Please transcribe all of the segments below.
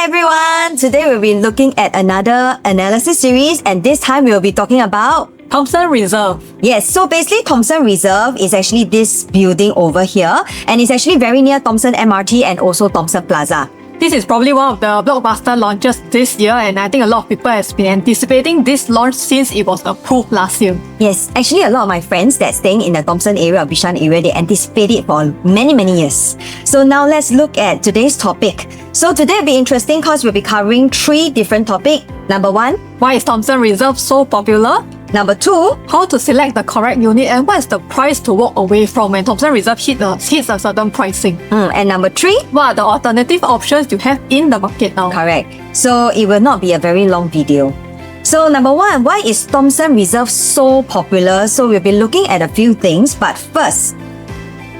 everyone! Today we'll be looking at another analysis series, and this time we'll be talking about Thomson Reserve. Yes, so basically Thomson Reserve is actually this building over here, and it's actually very near Thomson MRT and also Thomson Plaza. This is probably one of the blockbuster launches this year, and I think a lot of people have been anticipating this launch since it was approved last year. Yes, actually a lot of my friends that staying in the Thomson area or Bishan area, they anticipate it for many years. So now let's look at today's topic. So today will be interesting because we'll be covering 3 different topics. Number 1, why is Thomson Reserve so popular? Number 2, how to select the correct unit, and what is the price to walk away from when Thomson Reserve hits a certain pricing. And number 3, what are the alternative options you have in the market now? Correct. So it will not be a very long video. So number 1, why is Thomson Reserve so popular? So we'll be looking at a few things, but first,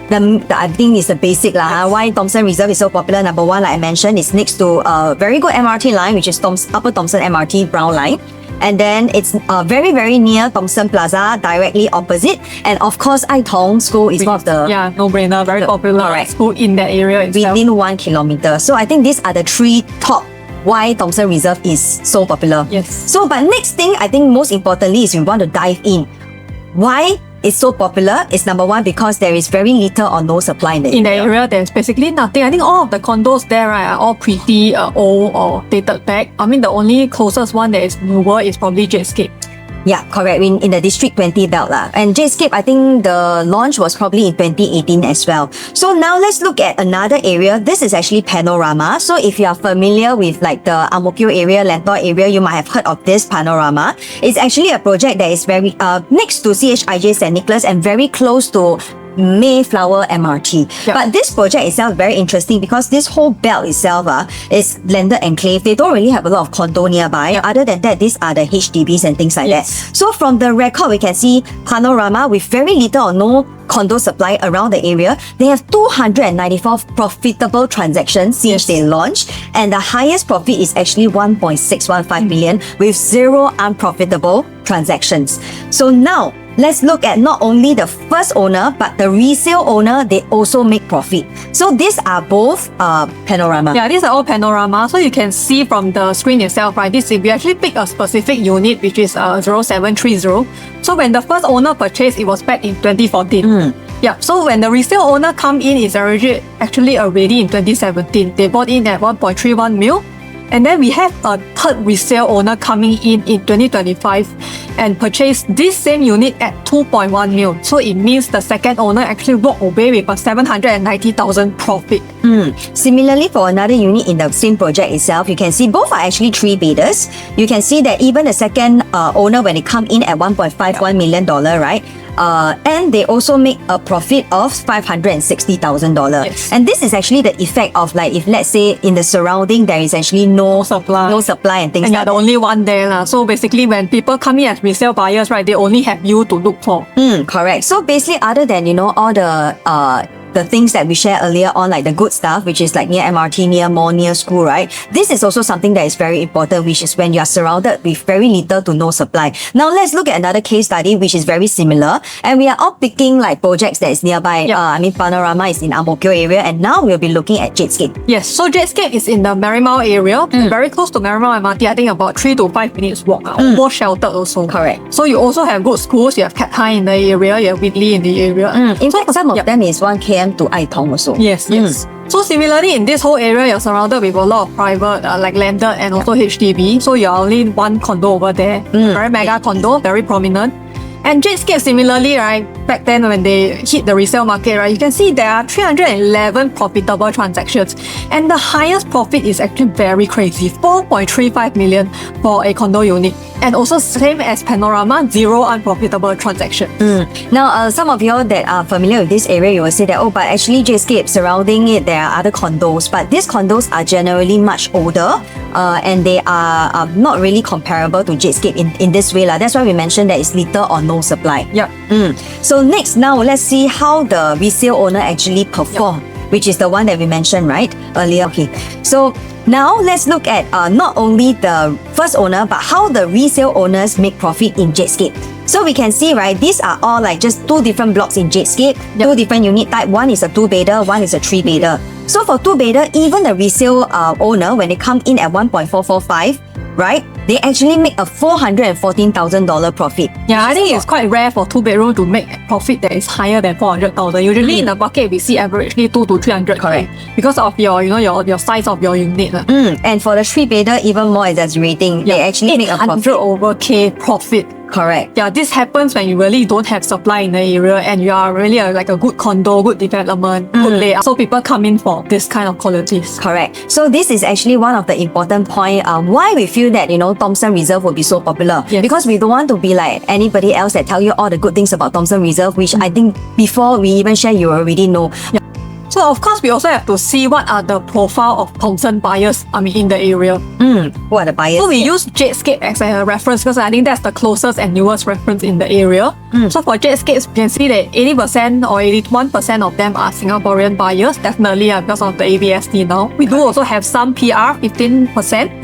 I think it's the basic why Thomson Reserve is so popular. Number 1, like I mentioned, is next to a very good MRT line, which is Upper Thomson MRT Brown Line. And then it's very near Thomson Plaza, directly opposite. And of course, Ai-Tong School is one of the... Yeah, no-brainer, very popular school in that area itself. Within 1 kilometer. So I think these are the 3 top why Thomson Reserve is so popular. Yes. So, but next thing, I think most importantly is we want to dive in. Why it's so popular is number 1, because there is very little or no supply in the area. In the area, there's basically nothing. I think all of the condos there are all pretty old or dated back. I mean, the only closest one that is newer is probably Jetscape. Yeah, correct. In the District 20 belt. And Jetscape, I think the launch was probably in 2018 as well. So now let's look at another area. This is actually Panorama. So if you are familiar with like the Ang Mo Kio area, Lentor area, you might have heard of this Panorama. It's actually a project that is very next to CHIJ St. Nicholas and very close to Mayflower MRT. Yep. But this project itself is very interesting because this whole belt itself is landed enclave. They don't really have a lot of condo nearby. Yep. Other than that, these are the HDBs and things like Yes. that. So from the record, we can see Panorama with very little or no condo supply around the area. They have 294 profitable transactions since they launched, and the highest profit is actually 1.615 million with 0 unprofitable transactions. So now let's look at not only the first owner but the resale owner. They also make profit. So these are both Panorama. Yeah, these are all Panorama. So you can see from the screen itself, right? This, if we actually pick a specific unit, which is 0730. So when the first owner purchased, it was back in 2014. Yeah, so when the resale owner come in, it's actually already in 2017. They bought in at 1.31 mil. And then we have a third resale owner coming in 2025 and purchased this same unit at 2.1 mil. So it means the second owner actually walked away with a 790,000 profit. Similarly, for another unit in the same project itself, you can see both are actually 3 bidders. You can see that even the second owner, when it come in at $1.51 million, right? And they also make a profit of $560,000. Yes. And this is actually the effect of, like, if let's say in the surrounding there is actually no supply and things and like you're the only one there. So basically when people come in as resale buyers, right, they only have you to look for. Correct. So basically, other than, all the things that we shared earlier on, like the good stuff, which is like near MRT, near mall, near school, right? This is also something that is very important, which is when you are surrounded with very little to no supply. Now let's look at another case study, which is very similar. And we are all picking like projects that is nearby. Yep. Panorama is in Ang Mo Kio area, and now we'll be looking at Jetscape. Yes, so Jetscape is in the Marymount area, very close to Marymount MRT. I think about 3 to 5 minutes walk. More sheltered also. Correct. So you also have good schools. You have Cat High in the area. You have Whitley in the area. In fact, some of them is 1 km to Ai-Tong also. Yes. So similarly, in this whole area, you're surrounded with a lot of private, like landed and also HDB. So you're only 1 condo over there. Very mega condo, very prominent. And Jetscape similarly, right, back then when they hit the resale market, right, you can see there are 311 profitable transactions. And the highest profit is actually very crazy, 4.35 million for a condo unit. And also same as Panorama, 0 unprofitable transaction. Now, some of you all that are familiar with this area, you will say that, but actually Jetscape surrounding it, there are other condos. But these condos are generally much older and they are not really comparable to Jetscape in this way. That's why we mentioned that it's little or no supply. So next, now let's see how the resale owner actually perform, which is the one that we mentioned right earlier. Okay, so now let's look at not only the first owner but how the resale owners make profit in Jetscape. So we can see, right, these are all like just two different blocks in Jadescape, two different unit type. One is a 2-bedder, one is a 3-bedder. So for 2-bedder, even the resale owner, when they come in at 1.445, right, they actually make a $414,000 profit. Yeah, I think it's quite rare for 2-bedroom to make a profit that is higher than 400,000. Usually in the market, we see averagely 2 to 300. Correct. Because of your, your size of your unit. And for the 3-bedder, even more exaggerating. They actually make a profit. 100 over K profit. Correct. Yeah, this happens when you really don't have supply in the area and you are really like a good condo, good development, good layout. So people come in for this kind of qualities. Correct. So this is actually one of the important point why we feel that, Thomson Reserve will be so popular. Yes. Because we don't want to be like anybody else that tell you all the good things about Thomson Reserve, which I think before we even share, you already know. Yeah. So of course, we also have to see what are the profile of Thomson buyers, in the area. What are the buyers? So we use Jadescape as a reference because I think that's the closest and newest reference in the area. So for Jadescape, you can see that 80% or 81% of them are Singaporean buyers, definitely because of the ABSD now. We do also have some PR, 15%.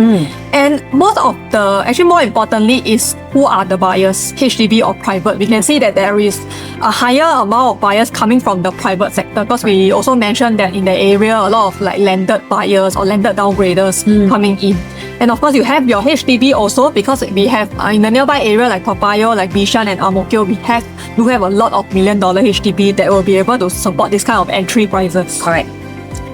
And most of the, actually more importantly, is who are the buyers, HDB or private. We can see that there is a higher amount of buyers coming from the private sector because we also mentioned that in the area, a lot of like landed buyers or landed downgraders coming in. And of course, you have your HDB also because we have in the nearby area like Toa Payoh, like Bishan and Ang Mo Kio, we do have a lot of $1 million HDB that will be able to support this kind of entry prices. Correct.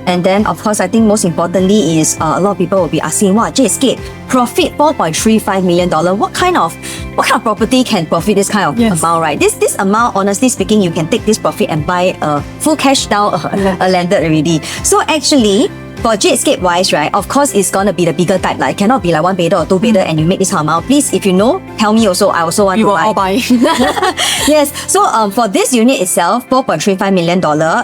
And then, of course, I think most importantly is a lot of people will be asking, wow, Jadescape, profit $4.35 million. What kind of property can profit this kind of amount, right? This amount, honestly speaking, you can take this profit and buy a full cash down, a landed already. So actually, for Jadescape wise, right, of course, it's gonna be the bigger type. Like, cannot be like 1-bedder or 2-bedder and you make this amount. Please, if you know, tell me also. I also want to buy. We will all buy. Yes. So for this unit itself, $4.35 million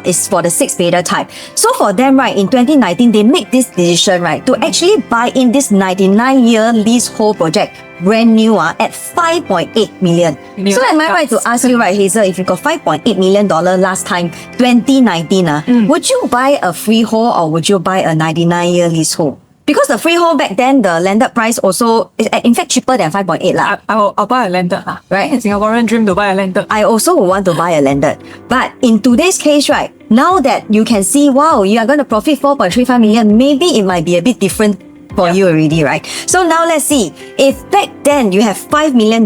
is for the 6-bedder type. So for them, right, in 2019, they make this decision, right, to actually buy in this 99-year leasehold project, brand new at $5.8 million. So am I right to ask you, right, Hazel, if you got $5.8 million last time, 2019, would you buy a freehold or would you buy a 99-year leasehold? Because the freehold back then, the landed price also is in fact cheaper than 5.8 lah. I'll buy a landed right? Singaporean dream to buy a landed. I also would want to buy a landed. But in today's case, right, now that you can see, wow, you are going to profit 4.35 million, maybe it might be a bit different for you already, right? So now let's see. If back then you have $5 million,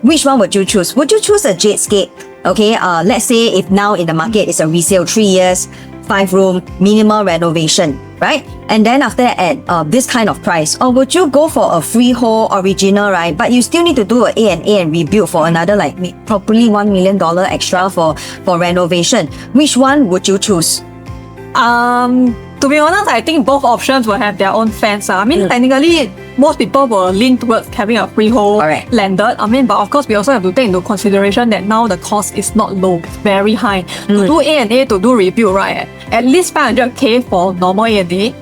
which one would you choose? Would you choose a Jadescape? Okay, let's say if now in the market it's a resale, 3 years, 5-room, minimal renovation, right? And then after that at this kind of price, or would you go for a freehold original, right? But you still need to do a A&A and rebuild for another like probably $1 million extra for renovation. Which one would you choose? To be honest, I think both options will have their own fans. I mean, technically, most people will lean towards having a freehold landed. But of course, we also have to take into consideration that now the cost is not low, it's very high. To do A&A, to do rebuild, right? At least 500K for normal A&A,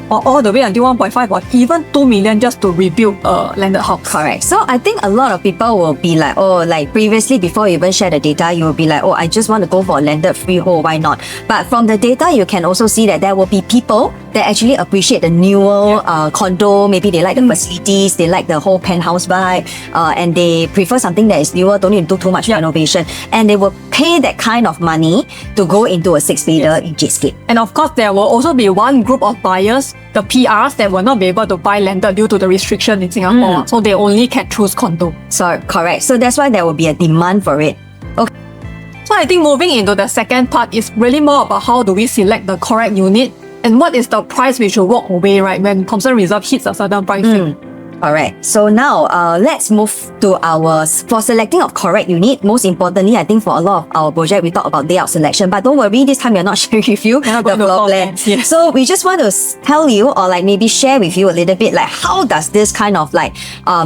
or all the way until 1.5 or even 2 million just to rebuild a landed house. Correct. So I think a lot of people will be like, oh, like previously before you even share the data, you will be like, oh, I just want to go for a landed freehold, why not? But from the data, you can also see that there will be people that actually appreciate the newer condo. Maybe they like the facilities, they like the whole penthouse vibe, and they prefer something that is newer, don't need to do too much renovation. And they will pay that kind of money to go into a 6-bedder in Jadescape. And of course, there will also be one group of buyers, the PRs, that will not be able to buy landed due to the restriction in Singapore. So they only can choose condo. So correct. So that's why there will be a demand for it. Okay. So I think moving into the second part is really more about how do we select the correct unit and what is the price we should walk away, right, when Thomson Reserve hits a certain pricing. Alright, so now let's move to for selecting of correct unit. Most importantly, I think for a lot of our project, we talk about layout selection. But don't worry, this time we're not sharing with you the floor plan. Yes. So we just want to tell you or like maybe share with you a little bit like how does this kind of like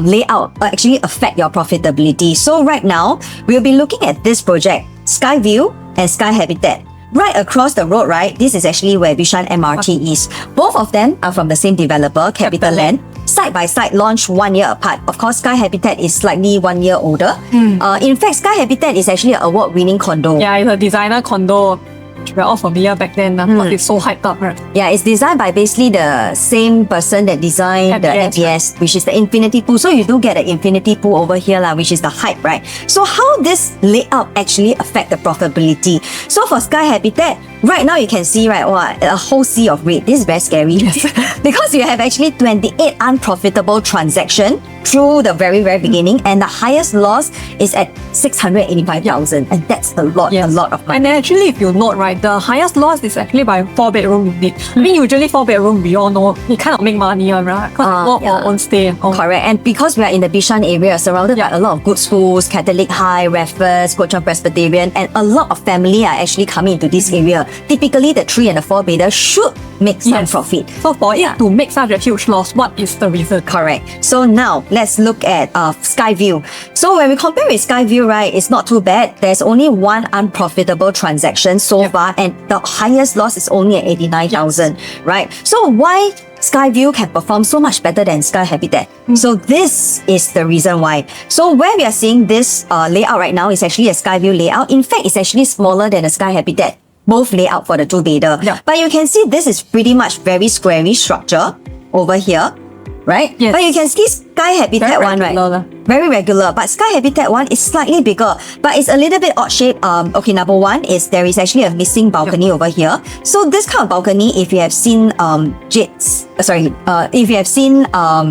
layout actually affect your profitability. So right now, we'll be looking at this project, Skyview and Sky Habitat. Right across the road, right, this is actually where Bishan MRT is. Both of them are from the same developer, Capital Land. Side by side, launched 1 year apart. Of course, Sky Habitat is slightly 1 year older. In fact, Sky Habitat is actually an award-winning condo. Yeah, it's a designer condo. which we're all familiar back then, because it's so hyped up, right? Yeah, it's designed by basically the same person that designed the FBS, which is the infinity pool. So you do get an infinity pool over here, which is the height, right? So how this layout actually affect the profitability? So for Sky Habitat, right now you can see, right, a whole sea of red. This is very scary. Because you have actually 28 unprofitable transactions through the very beginning, and the highest loss is at 685,000, and that's a lot of money. And actually, if you note, right, the highest loss is actually by 4-bedroom unit. I mean, usually 4-bedroom, we all know, you kind of make money, right? Because it's not for own stay. Correct. And because we are in the Bishan area, surrounded by a lot of good schools, Catholic High, Raffles, Kuo Presbyterian, and a lot of family are actually coming into this area. Typically, the 3 and the 4-bedder should make some profit. So for it to make such a huge loss, what is the reason? Correct. So now, let's look at Skyview. So when we compare with Skyview, right, it's not too bad. There's only one unprofitable transaction so far, and the highest loss is only at 89,000, right? So why Skyview can perform so much better than Sky Habitat? So this is the reason why. So where we are seeing this layout right now is actually a Skyview layout. In fact, it's actually smaller than a Sky Habitat, both layout for the 2-bedder. But you can see this is pretty much very squarish structure over here, right? Yes. But you can see Sky Habitat one, right? Very regular. But Sky Habitat one is slightly bigger, but it's a little bit odd shape. Okay, number one is there is actually a missing balcony over here. So this kind of balcony, if you have seen if you have seen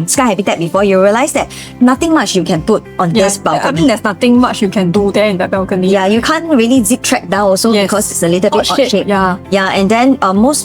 Sky Habitat before, you realize that nothing much you can put on this balcony. I mean, there's nothing much you can do there in that balcony. Yeah, you can't really zip track down also because it's a little bit odd shape. Yeah, and then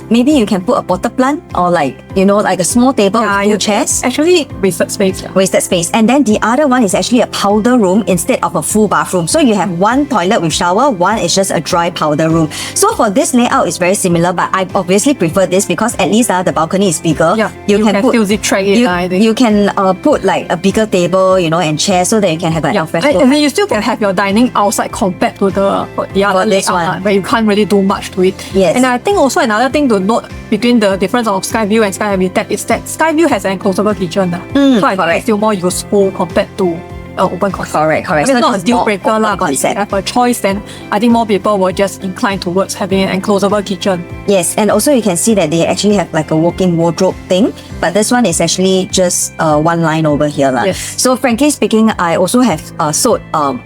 maybe you can put a potted plant or like a small table with 2 chairs. Actually, wasted space. Wasted space. And then the other one is actually a powder room instead of a full bathroom. So you have one toilet with shower, one is just a dry powder room. So for this layout, it's very similar, but I obviously prefer this because at least the balcony is bigger. Yeah, you can still zip track it. You can put like a bigger table, and chair so that you can have an alfresco. And then you still can have your dining outside compared to the other layout, where you can't really do much to it. Yes. And I think also another thing to note between the difference of Skyview and Sky Habitat is that Skyview has an enclosable kitchen. So I think it's still more useful compared to open concept. Correct. I mean, it's not a deal breaker, but if you have a choice, then I think more people will just incline towards having an enclosable kitchen. Yes, and also you can see that they actually have like a walk-in wardrobe thing, but this one is actually just one line over here. Yes. So frankly speaking, I also have sold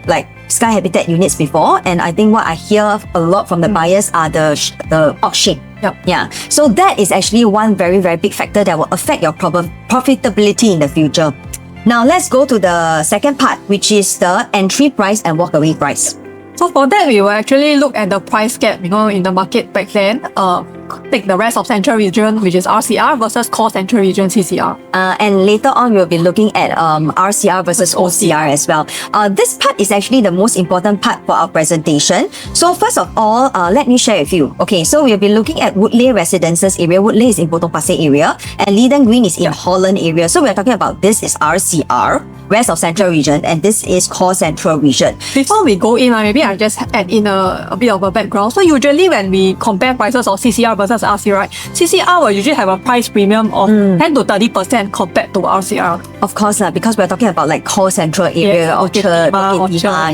like Sky Habitat units before, and I think what I hear a lot from the buyers are the odd shape. Yeah. So that is actually one very big factor that will affect your profitability in the future. Now let's go to the second part, which is the entry price and walkaway price. So for that, we will actually look at the price gap, in the market back then. Take the rest of Central Region, which is RCR, versus Core Central Region, CCR. And later on, we'll be looking at RCR versus OCR as well. This part is actually the most important part for our presentation. So first of all, let me share with you. Okay, so we'll be looking at Woodleigh Residences area. Woodleigh is in Potong Pasir area, and Leedon Green is in Holland area. So we're talking about this is RCR, rest of Central Region, and this is Core Central Region. Before we go in, maybe I'll just add in a bit of a background. So usually when we compare prices of CCR versus RCR, right, CCR will usually have a price premium of 10 to 30% compared to RCR. Of course, because we're talking about like Core Central area, Orchard.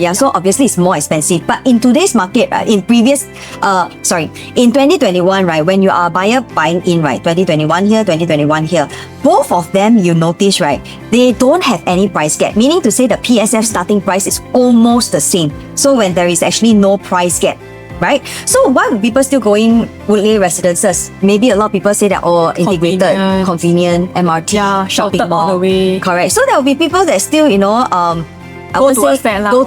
Yeah, so obviously it's more expensive. But in today's market, in 2021, right, when you are a buyer buying in, right, 2021 here, 2021 here, both of them, you notice, right, they don't have any price gap, meaning to say the PSF starting price is almost the same. So when there is actually no price gap, right? So why would people still go in Woodleigh Residences? Maybe a lot of people say that, integrated, convenient, MRT, shopping mall. Correct. So there will be people that still,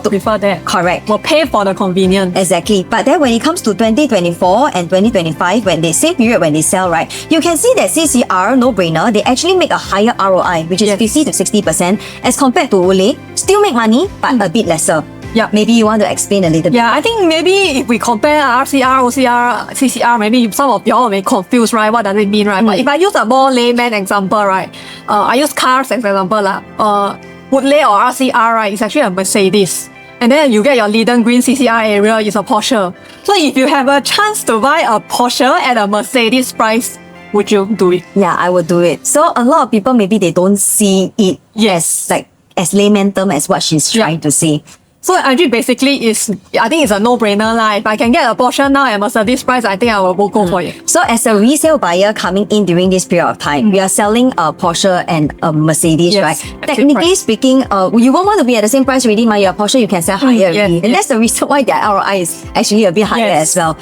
prefer that. Correct. Will pay for the convenience. Exactly. But then when it comes to 2024 and 2025, when they same period when they sell, right, you can see that CCR, no brainer, they actually make a higher ROI, which is 50 to 60%, as compared to Woodleigh. Still make money, but a bit lesser. Yeah. Maybe you want to explain a little bit. Yeah, I think maybe if we compare RCR, OCR, CCR, maybe some of y'all may confuse, right? What does it mean, right? But if I use a more layman example, right? I use cars as an example. Woodleigh or RCR, right, is actually a Mercedes. And then you get your Leedon Green CCR area is a Porsche. So if you have a chance to buy a Porsche at a Mercedes price, would you do it? Yeah, I would do it. So a lot of people, maybe they don't see it as layman term as what she's trying to say. So actually basically I think it's a no-brainer lah. If I can get a Porsche now at Mercedes price, I think I will go for it. So as a resale buyer coming in during this period of time, we are selling a Porsche and a Mercedes, Yes, right? at the same Technically price. speaking, you won't want to be at the same price already, your Porsche you can sell higher yes, already. And yes. that's the reason why their ROI is actually a bit higher Yes. as well.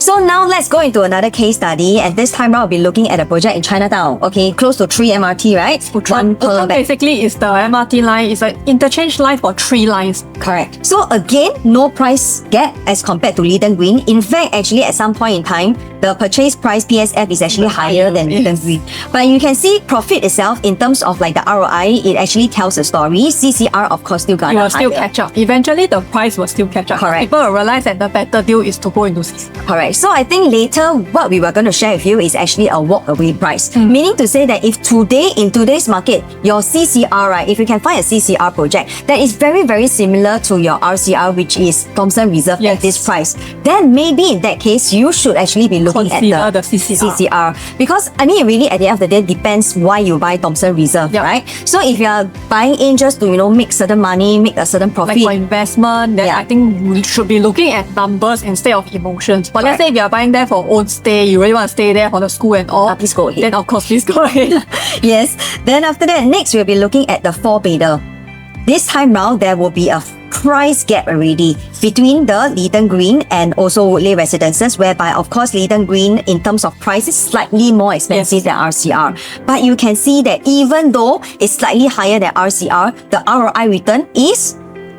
So now let's go into another case study, and this time around we'll be looking at a project in Chinatown. Okay, close to 3 MRT, right? One per So back. basically, it's the MRT line. It's an interchange line for 3 lines. Correct. So again, no price gap as compared to Leiden Green. In fact, actually at some point in time, the purchase price PSF is actually higher than Leiden Green. But you can see profit itself in terms of like the ROI, it actually tells a story. CCR of course still got You will higher. still catch up. Eventually, the price will still catch up. Correct. People will realize that the better deal is to go into CCR. Correct. So I think later what we were going to share with you is actually a walk away price. Meaning to say that if today, in today's market, your CCR, right, if you can find a CCR project that is very, very similar to your RCR, which is Thomson Reserve Yes. at this price, then maybe in that case, you should actually be looking Consider at the CCR. Because I mean, really at the end of the day, depends why you buy Thomson Reserve, Yep. right? So if you are buying in just to, make certain money, make a certain profit, Like for investment, then Yeah. I think we should be looking at numbers instead of emotions. But let's say if you are buying there for own stay, you really want to stay there for the school and all, please go ahead. then of course please go ahead. Yes. Then after that, next we'll be looking at the 4-bedder. This time round, there will be a price gap already between the Leiden Green and also Woodleigh Residences, whereby of course Leiden Green in terms of price is slightly more expensive than RCR. But you can see that even though it's slightly higher than RCR, the ROI return is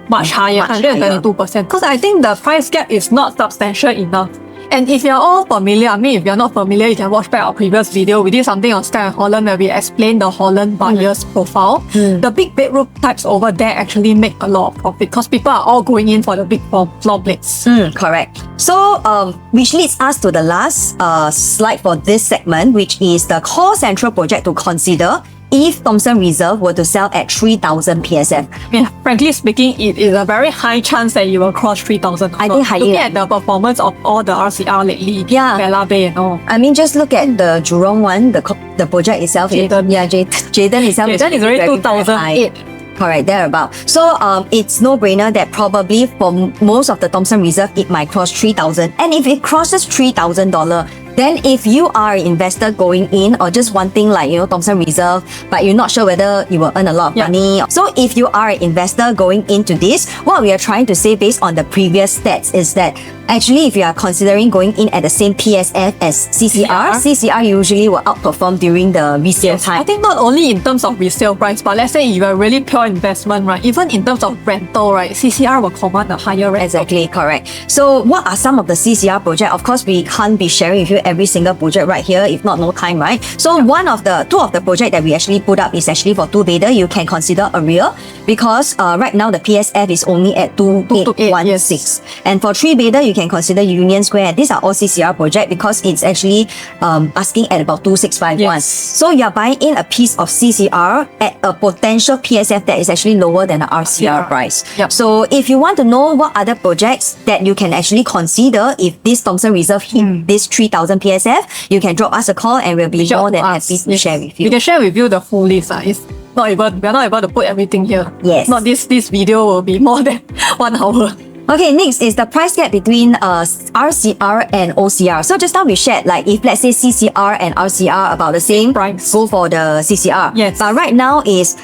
Much higher, Much 122%. Because I think the price gap is not substantial enough. And if you're all familiar, I mean, if you're not familiar, you can watch back our previous video. We did something on Sky and Holland where we explained the Holland buyer's profile. The big bedroom types over there actually make a lot of profit because people are all going in for the big floor plates. correct. So, which leads us to the last slide for this segment, which is the core central project to consider if Thomson Reserve were to sell at 3,000 PSF. Yeah, frankly speaking, it is a very high chance that you will cross 3,000. I think highly Looking at the performance of all the RCR lately, Yeah. Bella Bay and all. I mean, just look at the Jurong one, the project itself. Jaden. Jaden itself Jaden is already very, very 2008. high. Correct, thereabout. So it's no-brainer that probably for most of the Thomson Reserve, it might cross 3,000. And if it crosses $3,000, then if you are an investor going in or just wanting Thomson Reserve, but you're not sure whether you will earn a lot of Yeah. money. So if you are an investor going into this, what we are trying to say based on the previous stats is that actually if you are considering going in at the same PSF as CCR, CCR usually will outperform during the resale time. I think not only in terms of resale price, but let's say you are really pure investment, right? Even in terms of rental, right? CCR will command a higher rent. Exactly, correct. So what are some of the CCR projects? Of course, we can't be sharing with you every single project right here, if not no time, right? So two of the project that we actually put up is actually for 2-bedder. You can consider a rear because right now the PSF is only at 2,816. And for 3-bedder, you can consider Union Square. These are all CCR project because it's actually asking at about 2,651. Yes. So you're buying in a piece of CCR at a potential PSF that is actually lower than the RCR price. Yep. So if you want to know what other projects that you can actually consider if this Thomson Reserve hit this 3,000 PSF, you can drop us a call and we'll be more than happy to share with you. We can share with you the full list. We're not able to put everything here. Yes. Not this video will be more than 1 hour. Okay, next is the price gap between RCR and OCR. So just now we shared if let's say CCR and RCR about the same Price. go for the CCR. Yes. But right now is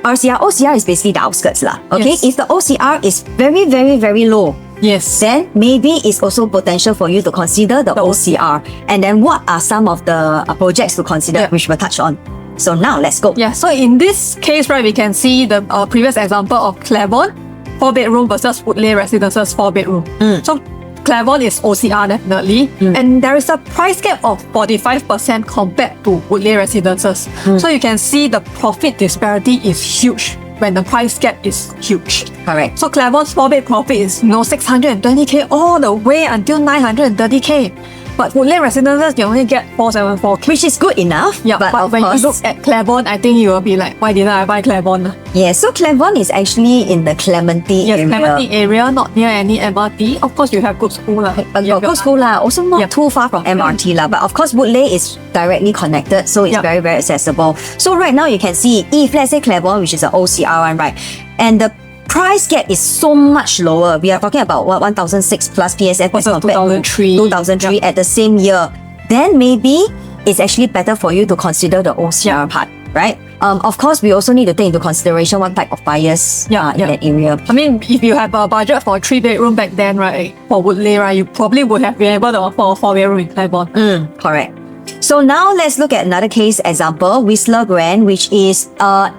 OCR is basically the outskirts lah. Okay, Yes. if the OCR is very, very, very low, Yes. then maybe it's also potential for you to consider the OCR. And then what are some of the projects to consider, Yeah. which we'll touch on. So now let's go. Yeah, so in this case, right, we can see the previous example of Claiborne, 4-bedroom versus Woodleigh Residences 4-bedroom. So Claiborne is OCR definitely, and there is a price gap of 45% compared to Woodleigh Residences. So you can see the profit disparity is huge when the price gap is huge. Correct. So Claiborne's 4-bed profit is 620k all the way until 930k. But Woodleigh Residences, you only get 474k. Which is good enough. Yeah, but of when course, you look at Claiborne, I think you will be like, why didn't I buy Claiborne? yeah, so Claiborne is actually in the Clementi Yes, area. Clementi area, not near any MRT. Of course, you have good school lah. Got good school lah, also not Yep. too far from MRT lah. But of course, Woodleigh is directly connected, so it's Yep. very, very accessible. So right now you can see, if let's say Claiborne, which is an OCR one, right, and the price gap is so much lower. We are talking about what 1,006 plus PSF as compared 2003. to 2003 at the same year. Then maybe it's actually better for you to consider the OCR part, right? Of course, we also need to take into consideration what type of buyers in that area. I mean, if you have a budget for a 3-bedroom back then, right, for Woodley, right, you probably would have been able to afford a 4-bedroom in Claiborne. Correct. So now let's look at another case example, Whistler Grand, which is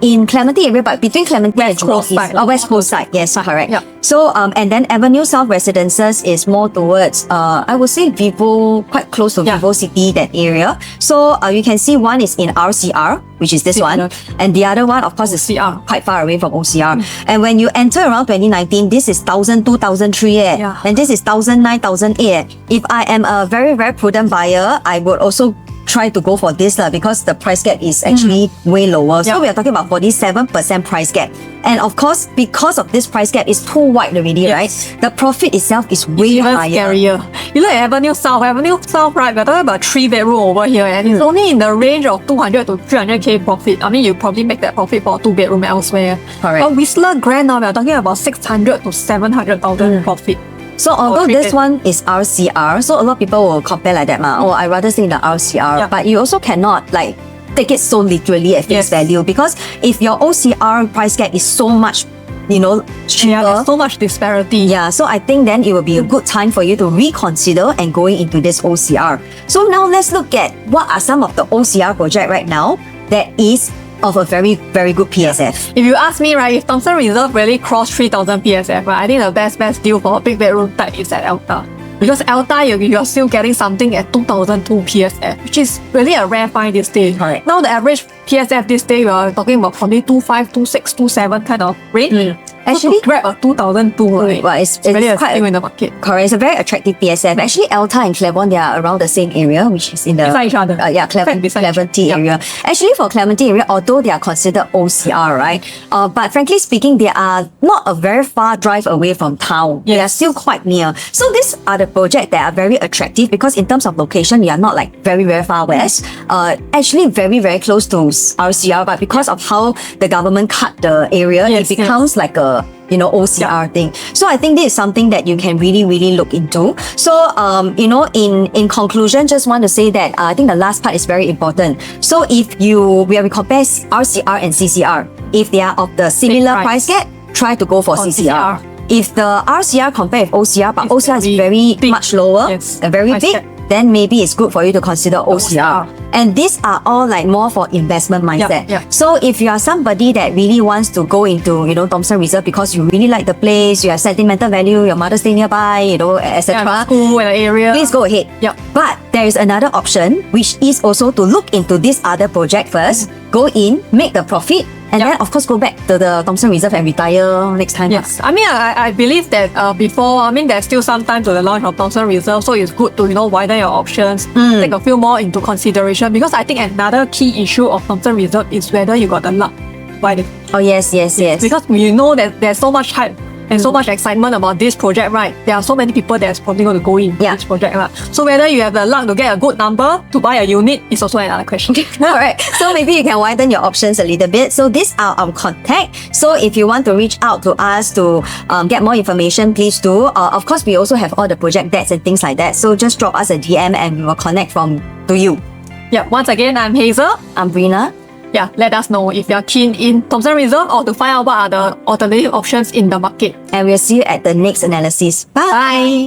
in Clementi area, but between Clementi and Jurong East. West Coast side, yes, correct. Yeah. So and then Avenue South Residences is more towards I would say Vivo, quite close to Vivo City, that area. So you can see one is in RCR, which is this one, and the other one, of course, is quite far away from OCR. And when you enter around 2019, this is 1,000, 2,003, and this is 1,009, 1,008. If I am a very, very prudent buyer, I would also try to go for this because the price gap is actually way lower. So we are talking about 47% price gap. And of course, because of this price gap, it's too wide already, right? The profit itself is way higher. Scarier. You look at Avenue South, right, we're talking about 3-bedroom over here, and it's only in the range of 200 to 300k profit. I mean, you probably make that profit for a 2-bedroom elsewhere. Correct. But Whistler Grand now, we're talking about 600 to 700,000 profit. So although this one is RCR, so a lot of people will compare like that. I rather stay in the RCR. But you also cannot like take it so literally at face value, because if your OCR price gap is so much, cheaper, there's so much disparity. So I think then it will be a good time for you to reconsider and going into this OCR. So now let's look at what are some of the OCR project right now that is of a very, very good PSF. If you ask me, right, if Thomson Reserve really crossed 3,000 PSF, right, I think the best deal for a big bedroom type is at Alta. Because Alta, you're still getting something at 2,002 PSF, which is really a rare find this day. Correct. Now the average PSF this day, we are talking about probably 2.5, 2.6, 2.7 kind of range. Actually, Actually, grab a 2,002, right? Well, it's really a quite steal in the market. Correct. It's a very attractive PSF. Actually, Alta and Claiborne, they are around the same area, which is in the Beside each other. Clementi area. Actually, for Clementi area, although they are considered OCR, right? But frankly speaking, they are not a very far drive away from town. They are still quite near. So these are the projects that are very attractive because in terms of location, they are not like very, very far west. Actually, very, very close to RCR, but because of how the government cut the area, it becomes like a OCR thing. So I think this is something that you can really, really look into. So, in conclusion, just want to say that I think the last part is very important. So if we compare RCR and CCR, if they are of the similar price gap, try to go for CCR. If the RCR compare with OCR, but OCR is very much lower, very big, then maybe it's good for you to consider OCR. And these are all like more for investment mindset. So if you are somebody that really wants to go into, Thomson Reserve because you really like the place, you have sentimental value, your mother stay nearby, etc. School and the area. Please go ahead. But there is another option, which is also to look into this other project first, go in, make the profit, and then of course go back to the Thomson Reserve and retire next time. I mean, I believe that there's still some time to the launch of Thomson Reserve, so it's good to widen your options, take a few more into consideration, because I think another key issue of Thomson Reserve is whether you got the luck. Oh yes. Because we know that there's so much hype and so much excitement about this project, right? There are so many people that's probably going to go in this project, right? So whether you have the luck to get a good number to buy a unit is also another question. Alright, so maybe you can widen your options a little bit. So these are our contact. So if you want to reach out to us to get more information, please do. Of course, we also have all the project dates and things like that. So just drop us a DM and we will connect to you. Once again, I'm Hazel. I'm Brina. Let us know if you're keen in Thomson Reserve or to find out what are the alternative options in the market. And we'll see you at the next analysis. Bye.